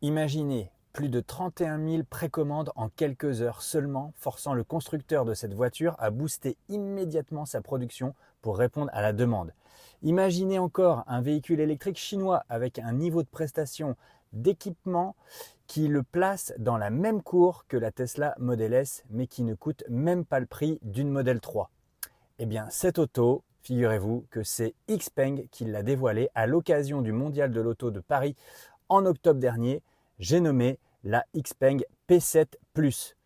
Imaginez plus de 31 000 précommandes en quelques heures seulement, forçant le constructeur de cette voiture à booster immédiatement sa production pour répondre à la demande. Imaginez encore un véhicule électrique chinois avec un niveau de prestation, d'équipement qui le place dans la même cour que la Tesla Model S, mais qui ne coûte même pas le prix d'une Model 3. Eh bien, cette auto, figurez-vous que c'est XPeng qui l'a dévoilée à l'occasion du Mondial de l'Auto de Paris en octobre dernier. J'ai nommé la XPeng P7 Plus.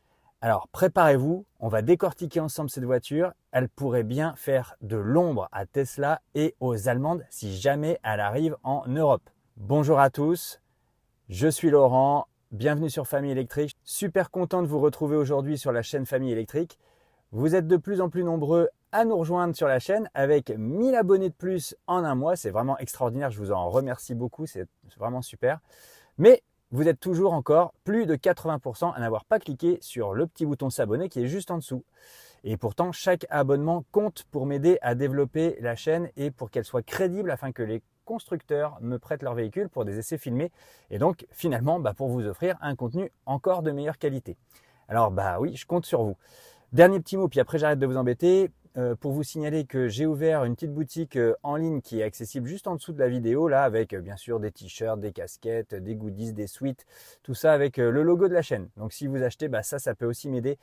Alors préparez-vous, on va décortiquer ensemble cette voiture. Elle pourrait bien faire de l'ombre à Tesla et aux Allemandes si jamais elle arrive en Europe. Bonjour à tous, je suis Laurent, bienvenue sur Famille Électrique. Super content de vous retrouver aujourd'hui sur la chaîne Famille Électrique. Vous êtes de plus en plus nombreux à nous rejoindre sur la chaîne avec 1000 abonnés de plus en un mois. C'est vraiment extraordinaire, je vous en remercie beaucoup, c'est vraiment super. Mais vous êtes toujours encore plus de 80% à n'avoir pas cliqué sur le petit bouton s'abonner qui est juste en dessous. Et pourtant, chaque abonnement compte pour m'aider à développer la chaîne et pour qu'elle soit crédible afin que les constructeurs me prêtent leur véhicule pour des essais filmés et donc finalement pour vous offrir un contenu encore de meilleure qualité. Alors oui, je compte sur vous. Dernier petit mot, puis après j'arrête de vous embêter, pour vous signaler que j'ai ouvert une petite boutique en ligne qui est accessible juste en dessous de la vidéo, là, avec bien sûr des t-shirts, des casquettes, des goodies, des suites, tout ça avec le logo de la chaîne. Donc si vous achetez, ça peut aussi m'aider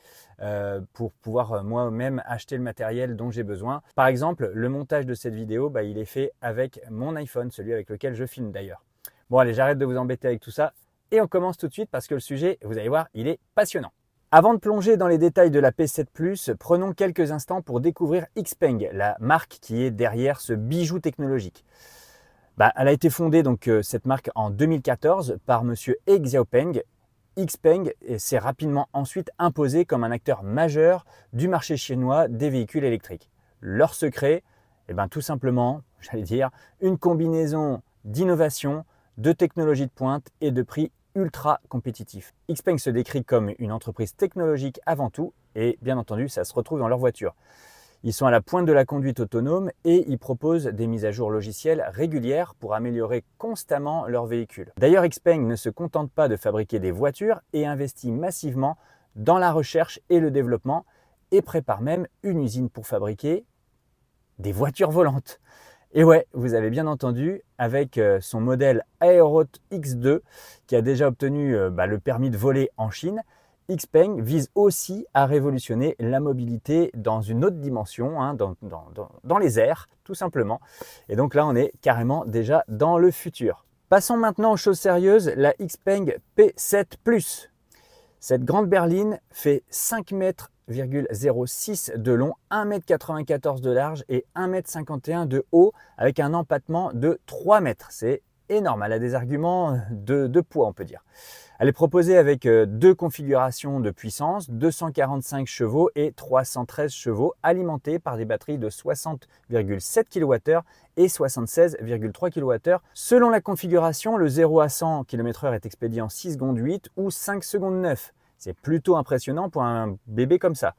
pour pouvoir moi-même acheter le matériel dont j'ai besoin. Par exemple, le montage de cette vidéo, il est fait avec mon iPhone, celui avec lequel je filme d'ailleurs. Bon allez, j'arrête de vous embêter avec tout ça et on commence tout de suite parce que le sujet, vous allez voir, il est passionnant. Avant de plonger dans les détails de la P7 Plus, prenons quelques instants pour découvrir XPeng, la marque qui est derrière ce bijou technologique. Elle a été fondée cette marque en 2014 par monsieur He Xiaopeng. XPeng s'est rapidement ensuite imposé comme un acteur majeur du marché chinois des véhicules électriques. Leur secret, tout simplement, j'allais dire, une combinaison d'innovation, de technologie de pointe et de prix ultra compétitif. XPeng se décrit comme une entreprise technologique avant tout et bien entendu ça se retrouve dans leur voiture. Ils sont à la pointe de la conduite autonome et ils proposent des mises à jour logicielles régulières pour améliorer constamment leur véhicule. D'ailleurs XPeng ne se contente pas de fabriquer des voitures et investit massivement dans la recherche et le développement et prépare même une usine pour fabriquer des voitures volantes. Et ouais, vous avez bien entendu, avec son modèle Aerot X2 qui a déjà obtenu le permis de voler en Chine, XPeng vise aussi à révolutionner la mobilité dans une autre dimension, dans les airs, tout simplement. Et donc là, on est carrément déjà dans le futur. Passons maintenant aux choses sérieuses, la XPeng P7 Plus. Cette grande berline fait 5,06 m de long, 1,94 m de large et 1,51 m de haut avec un empattement de 3 mètres. C'est énorme, elle a des arguments de poids on peut dire. Elle est proposée avec deux configurations de puissance, 245 chevaux et 313 chevaux alimentés par des batteries de 60,7 kWh et 76,3 kWh. Selon la configuration, le 0 à 100 km/h est expédié en 6 secondes 8 ou 5 secondes 9. C'est plutôt impressionnant pour un bébé comme ça.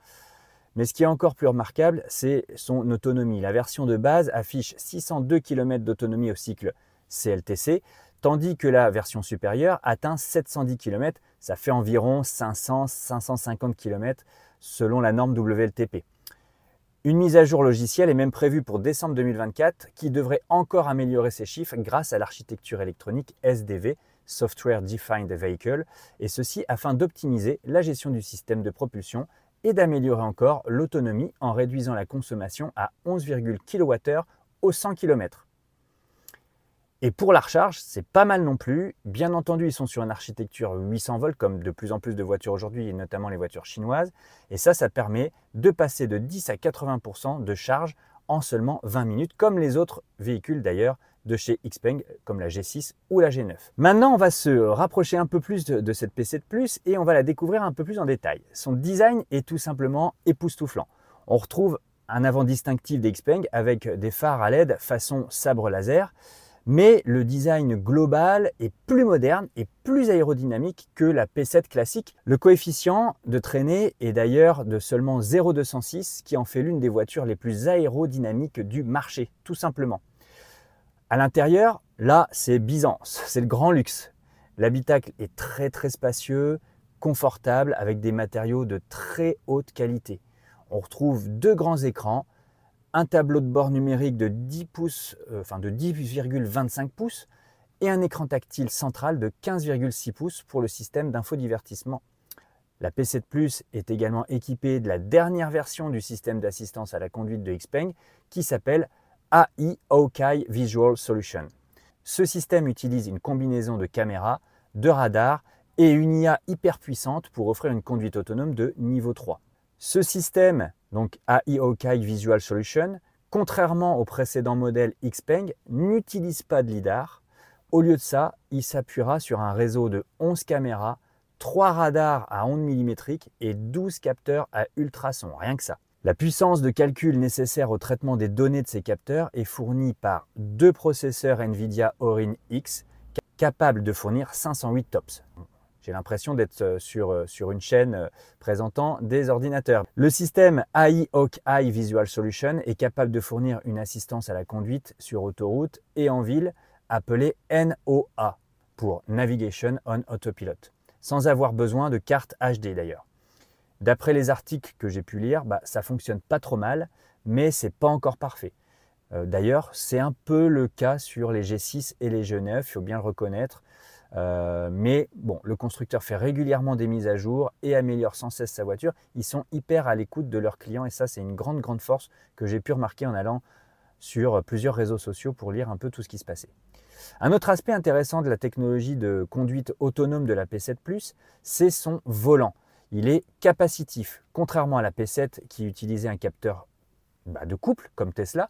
Mais ce qui est encore plus remarquable, c'est son autonomie. La version de base affiche 602 km d'autonomie au cycle CLTC, tandis que la version supérieure atteint 710 km. Ça fait environ 500-550 km selon la norme WLTP. Une mise à jour logicielle est même prévue pour décembre 2024 qui devrait encore améliorer ces chiffres grâce à l'architecture électronique SDV, Software Defined Vehicle, et ceci afin d'optimiser la gestion du système de propulsion et d'améliorer encore l'autonomie en réduisant la consommation à 11,0 kWh au 100 km. Et pour la recharge, c'est pas mal non plus. Bien entendu, ils sont sur une architecture 800 volts comme de plus en plus de voitures aujourd'hui et notamment les voitures chinoises. Et ça permet de passer de 10 à 80% de charge en seulement 20 minutes comme les autres véhicules d'ailleurs de chez XPeng comme la G6 ou la G9. Maintenant, on va se rapprocher un peu plus de cette P7 Plus et on va la découvrir un peu plus en détail. Son design est tout simplement époustouflant. On retrouve un avant distinctif des XPeng avec des phares à LED façon sabre laser. Mais le design global est plus moderne et plus aérodynamique que la P7 classique. Le coefficient de traînée est d'ailleurs de seulement 0,206, qui en fait l'une des voitures les plus aérodynamiques du marché, tout simplement. À l'intérieur, là, c'est Byzance, c'est le grand luxe. L'habitacle est très spacieux, confortable, avec des matériaux de très haute qualité. On retrouve deux grands écrans, un tableau de bord numérique de 10 pouces, de 10,25 pouces et un écran tactile central de 15,6 pouces pour le système d'infodivertissement. La P7 Plus est également équipée de la dernière version du système d'assistance à la conduite de XPeng qui s'appelle AI Hawkeye Visual Solution. Ce système utilise une combinaison de caméras, de radars et une IA hyper puissante pour offrir une conduite autonome de niveau 3. Ce système, donc AI Hawkeye Visual Solution, contrairement au précédent modèle XPeng, n'utilise pas de lidar. Au lieu de ça, il s'appuiera sur un réseau de 11 caméras, 3 radars à ondes millimétriques et 12 capteurs à ultrasons, rien que ça. La puissance de calcul nécessaire au traitement des données de ces capteurs est fournie par deux processeurs NVIDIA Orin X capables de fournir 508 TOPS. J'ai l'impression d'être sur une chaîne présentant des ordinateurs. Le système AI Hawkeye Visual Solution est capable de fournir une assistance à la conduite sur autoroute et en ville appelée NOA pour Navigation on Autopilot, sans avoir besoin de carte HD d'ailleurs. D'après les articles que j'ai pu lire, ça fonctionne pas trop mal, mais c'est pas encore parfait. D'ailleurs, c'est un peu le cas sur les G6 et les G9, il faut bien le reconnaître. Mais bon, le constructeur fait régulièrement des mises à jour et améliore sans cesse sa voiture. Ils sont hyper à l'écoute de leurs clients et ça, c'est une grande force que j'ai pu remarquer en allant sur plusieurs réseaux sociaux pour lire un peu tout ce qui se passait. Un autre aspect intéressant de la technologie de conduite autonome de la P7 Plus, c'est son volant. Il est capacitif, contrairement à la P7 qui utilisait un capteur de couple comme Tesla.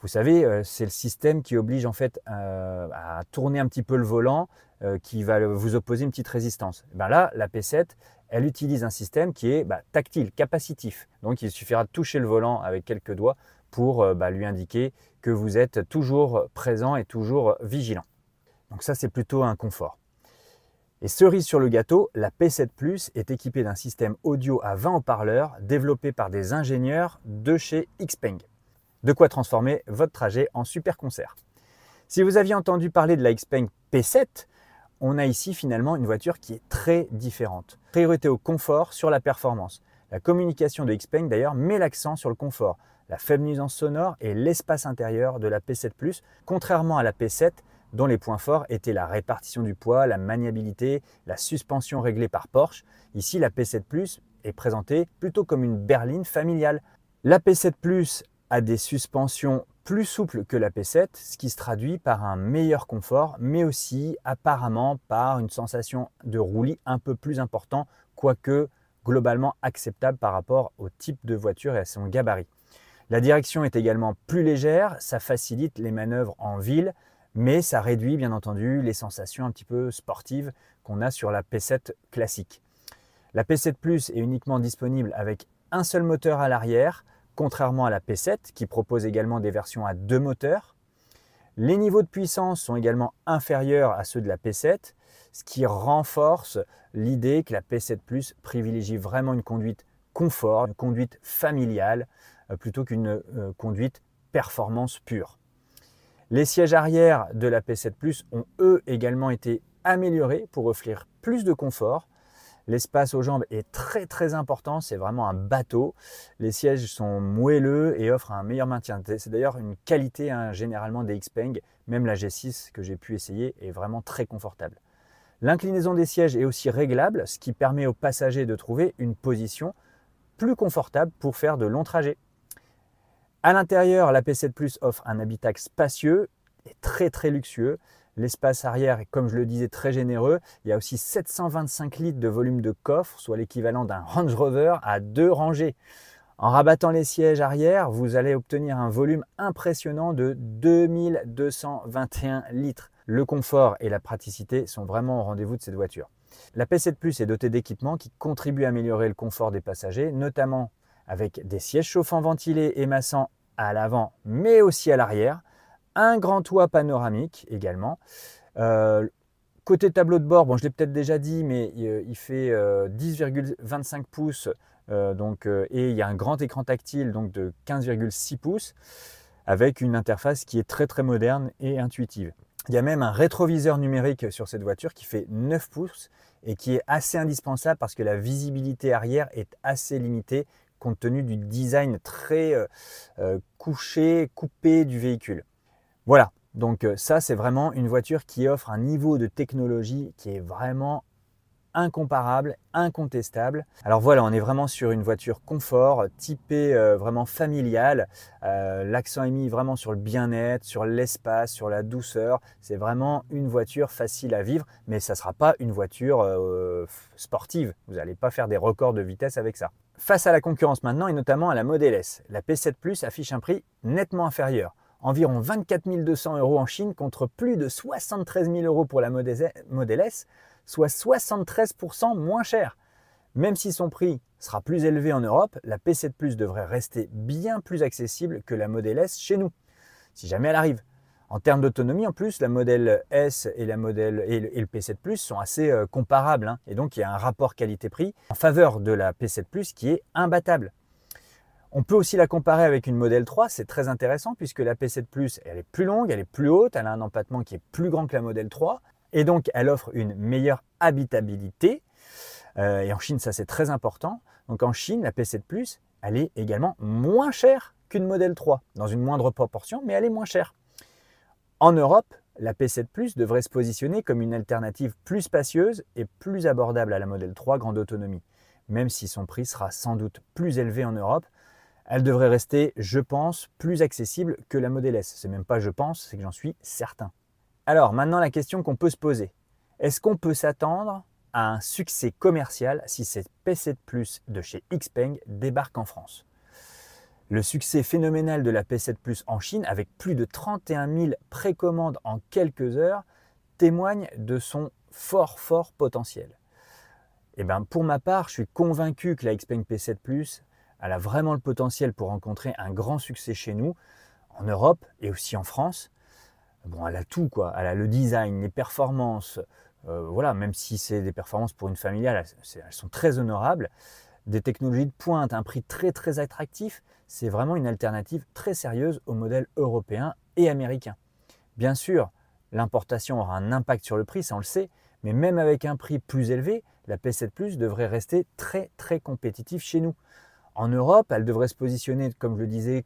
Vous savez, c'est le système qui oblige en fait à tourner un petit peu le volant, qui va vous opposer une petite résistance. Là, la P7, elle utilise un système qui est tactile, capacitif. Donc, il suffira de toucher le volant avec quelques doigts pour lui indiquer que vous êtes toujours présent et toujours vigilant. Donc ça, c'est plutôt un confort. Et cerise sur le gâteau, la P7 Plus est équipée d'un système audio à 20 haut-parleurs développé par des ingénieurs de chez XPeng. De quoi transformer votre trajet en super concert. Si vous aviez entendu parler de la XPeng P7, on a ici finalement une voiture qui est très différente. Priorité au confort sur la performance. La communication de XPeng d'ailleurs met l'accent sur le confort, la faible nuisance sonore et l'espace intérieur de la P7 Plus, contrairement à la P7 dont les points forts étaient la répartition du poids, la maniabilité, la suspension réglée par Porsche. Ici, la P7 Plus est présentée plutôt comme une berline familiale. La P7 Plus a des suspensions plus souples que la P7, ce qui se traduit par un meilleur confort, mais aussi apparemment par une sensation de roulis un peu plus important, quoique globalement acceptable par rapport au type de voiture et à son gabarit. La direction est également plus légère, ça facilite les manœuvres en ville, mais ça réduit bien entendu les sensations un petit peu sportives qu'on a sur la P7 classique. La P7 Plus est uniquement disponible avec un seul moteur à l'arrière, contrairement à la P7 qui propose également des versions à 2 moteurs. Les niveaux de puissance sont également inférieurs à ceux de la P7, ce qui renforce l'idée que la P7 Plus privilégie vraiment une conduite confort, une conduite familiale, plutôt qu'une conduite performance pure. Les sièges arrière de la P7 Plus ont eux également été améliorés pour offrir plus de confort. L'espace aux jambes est très important, c'est vraiment un bateau. Les sièges sont moelleux et offrent un meilleur maintien. C'est d'ailleurs une qualité généralement des XPeng, même la G6 que j'ai pu essayer est vraiment très confortable. L'inclinaison des sièges est aussi réglable, ce qui permet aux passagers de trouver une position plus confortable pour faire de longs trajets. À l'intérieur, la P7 Plus offre un habitacle spacieux et très luxueux. L'espace arrière est, comme je le disais, très généreux. Il y a aussi 725 litres de volume de coffre, soit l'équivalent d'un Range Rover à 2 rangées. En rabattant les sièges arrière, vous allez obtenir un volume impressionnant de 2221 litres. Le confort et la praticité sont vraiment au rendez-vous de cette voiture. La P7 Plus est dotée d'équipements qui contribuent à améliorer le confort des passagers, notamment avec des sièges chauffants ventilés et massants à l'avant, mais aussi à l'arrière. Un grand toit panoramique également. Côté tableau de bord, bon, je l'ai peut-être déjà dit, mais il fait 10,25 pouces et il y a un grand écran tactile donc de 15,6 pouces avec une interface qui est très moderne et intuitive. Il y a même un rétroviseur numérique sur cette voiture qui fait 9 pouces et qui est assez indispensable parce que la visibilité arrière est assez limitée compte tenu du design très couché, coupé du véhicule. Voilà, donc ça c'est vraiment une voiture qui offre un niveau de technologie qui est vraiment incomparable, incontestable. Alors voilà, on est vraiment sur une voiture confort, typée vraiment familiale. L'accent est mis vraiment sur le bien-être, sur l'espace, sur la douceur. C'est vraiment une voiture facile à vivre, mais ça ne sera pas une voiture sportive. Vous n'allez pas faire des records de vitesse avec ça. Face à la concurrence maintenant, et notamment à la Model S, la P7 Plus affiche un prix nettement inférieur. Environ 24 200 € en Chine contre plus de 73 000 € pour la Model S, soit 73% moins cher. Même si son prix sera plus élevé en Europe, la P7 Plus devrait rester bien plus accessible que la Model S chez nous, si jamais elle arrive. En termes d'autonomie, en plus, la Model S et le P7 Plus sont assez comparables, hein, et donc il y a un rapport qualité-prix en faveur de la P7 Plus qui est imbattable. On peut aussi la comparer avec une Model 3, c'est très intéressant puisque la P7 Plus, elle est plus longue, elle est plus haute, elle a un empattement qui est plus grand que la Model 3 et donc elle offre une meilleure habitabilité. Et en Chine, ça c'est très important. Donc en Chine, la P7 Plus, elle est également moins chère qu'une Model 3, dans une moindre proportion, mais elle est moins chère. En Europe, la P7 Plus devrait se positionner comme une alternative plus spacieuse et plus abordable à la Model 3 grande autonomie. Même si son prix sera sans doute plus élevé en Europe, elle devrait rester, je pense, plus accessible que la Model S. C'est même pas je pense, c'est que j'en suis certain. Alors maintenant la question qu'on peut se poser, est-ce qu'on peut s'attendre à un succès commercial si cette P7 Plus de chez XPeng débarque en France? Le succès phénoménal de la P7 Plus en Chine, avec plus de 31 000 précommandes en quelques heures, témoigne de son fort potentiel. Et bien, pour ma part, je suis convaincu que la XPeng P7 Plus elle a vraiment le potentiel pour rencontrer un grand succès chez nous, en Europe et aussi en France. Bon, elle a tout, quoi. Elle a le design, les performances. Voilà, même si c'est des performances pour une familiale, elles sont très honorables. Des technologies de pointe, un prix très attractif. C'est vraiment une alternative très sérieuse aux modèles européens et américains. Bien sûr, l'importation aura un impact sur le prix, ça on le sait, mais même avec un prix plus élevé, la P7 Plus devrait rester très compétitive chez nous. En Europe, elle devrait se positionner, comme je le disais,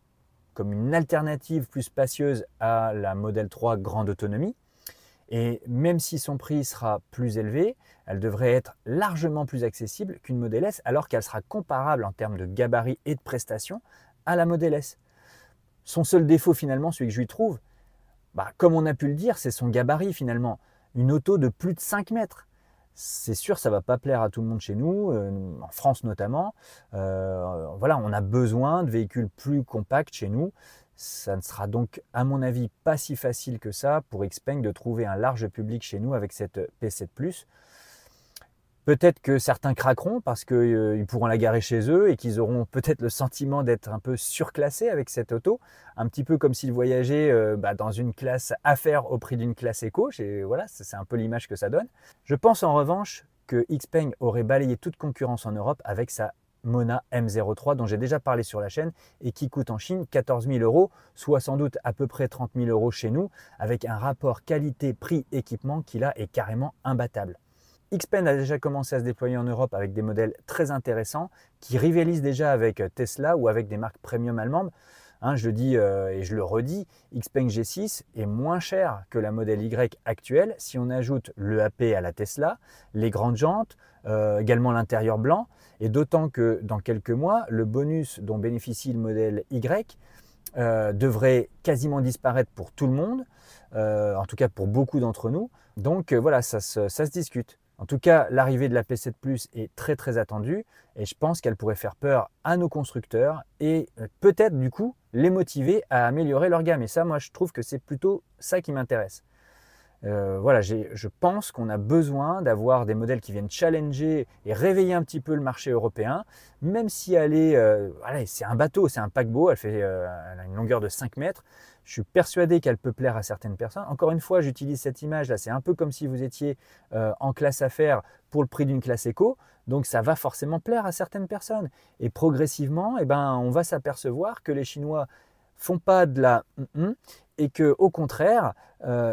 comme une alternative plus spacieuse à la Model 3 grande autonomie. Et même si son prix sera plus élevé, elle devrait être largement plus accessible qu'une Model S, alors qu'elle sera comparable en termes de gabarit et de prestations à la Model S. Son seul défaut finalement, celui que je lui trouve, comme on a pu le dire, c'est son gabarit finalement. Une auto de plus de 5 mètres. C'est sûr, ça ne va pas plaire à tout le monde chez nous, en France notamment. Voilà, on a besoin de véhicules plus compacts chez nous. Ça ne sera donc, à mon avis, pas si facile que ça pour XPeng de trouver un large public chez nous avec cette P7 Plus. Peut-être que certains craqueront parce qu'ils pourront la garer chez eux et qu'ils auront peut-être le sentiment d'être un peu surclassés avec cette auto, un petit peu comme s'ils voyageaient dans une classe affaires au prix d'une classe éco. Voilà, c'est un peu l'image que ça donne. Je pense en revanche que XPeng aurait balayé toute concurrence en Europe avec sa Mona M03 dont j'ai déjà parlé sur la chaîne et qui coûte en Chine 14 000 €, soit sans doute à peu près 30 000 € chez nous, avec un rapport qualité-prix-équipement qui là est carrément imbattable. XPeng a déjà commencé à se déployer en Europe avec des modèles très intéressants qui rivalisent déjà avec Tesla ou avec des marques premium allemandes. Je le dis et je le redis, XPeng G6 est moins cher que la Model Y actuelle si on ajoute l'EAP à la Tesla, les grandes jantes, également l'intérieur blanc, et d'autant que dans quelques mois, le bonus dont bénéficie le modèle Y devrait quasiment disparaître pour tout le monde, en tout cas pour beaucoup d'entre nous. Donc voilà, ça se discute. En tout cas, l'arrivée de la P7 Plus est très attendue et je pense qu'elle pourrait faire peur à nos constructeurs et peut-être du coup les motiver à améliorer leur gamme. Et ça, moi, je trouve que c'est plutôt ça qui m'intéresse. Voilà, je pense qu'on a besoin d'avoir des modèles qui viennent challenger et réveiller un petit peu le marché européen, même si elle est, c'est un bateau, c'est un paquebot, elle a une longueur de 5 mètres. Je suis persuadé qu'elle peut plaire à certaines personnes. Encore une fois, j'utilise cette image-là, c'est un peu comme si vous étiez en classe affaires pour le prix d'une classe éco, donc ça va forcément plaire à certaines personnes. Et progressivement, on va s'apercevoir que les Chinois font pas de la et que au contraire,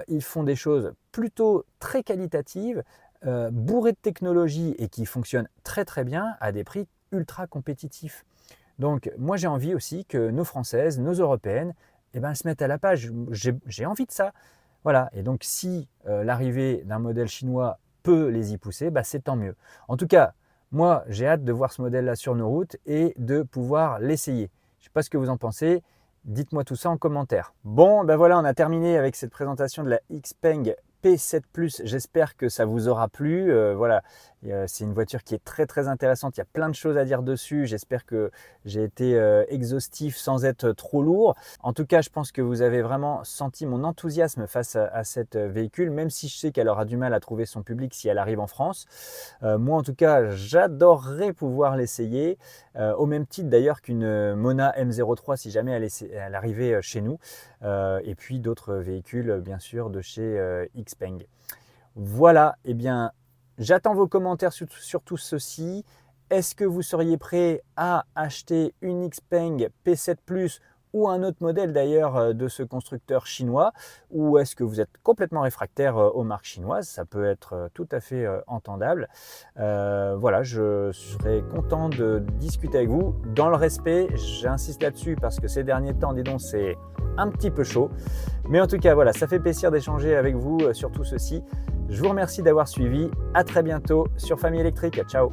ils font des choses plutôt très qualitatives, bourrées de technologie et qui fonctionnent très très bien à des prix ultra compétitifs. Donc moi j'ai envie aussi que nos Françaises, nos Européennes, eh ben, se mettent à la page. J'ai envie de ça. Voilà. Et donc si l'arrivée d'un modèle chinois peut les y pousser, bah, c'est tant mieux. En tout cas, moi j'ai hâte de voir ce modèle-là sur nos routes et de pouvoir l'essayer. Je ne sais pas ce que vous en pensez. Dites-moi tout ça en commentaire. Bon, ben voilà, on a terminé avec cette présentation de la Xpeng P7 Plus. J'espère que ça vous aura plu. Voilà, c'est une voiture qui est très très intéressante. Il y a plein de choses à dire dessus. J'espère que j'ai été exhaustif sans être trop lourd. En tout cas, je pense que vous avez vraiment senti mon enthousiasme face à cette véhicule, même si je sais qu'elle aura du mal à trouver son public si elle arrive en France. Moi, en tout cas, j'adorerais pouvoir l'essayer, au même titre d'ailleurs qu'une Mona M03 si jamais elle arrivait chez nous, et puis d'autres véhicules, bien sûr, de chez Xpeng. Voilà, eh bien, j'attends vos commentaires sur tout ceci. Est-ce que vous seriez prêt à acheter une Xpeng P7 Plus ou un autre modèle d'ailleurs de ce constructeur chinois, ou est-ce que vous êtes complètement réfractaire aux marques chinoises? Ça peut être tout à fait entendable. Voilà, je serais content de discuter avec vous dans le respect. J'insiste là-dessus parce que ces derniers temps, dis donc, c'est un petit peu chaud. Mais en tout cas, voilà, ça fait plaisir d'échanger avec vous sur tout ceci. Je vous remercie d'avoir suivi. À très bientôt sur Famille Électrique. Ciao!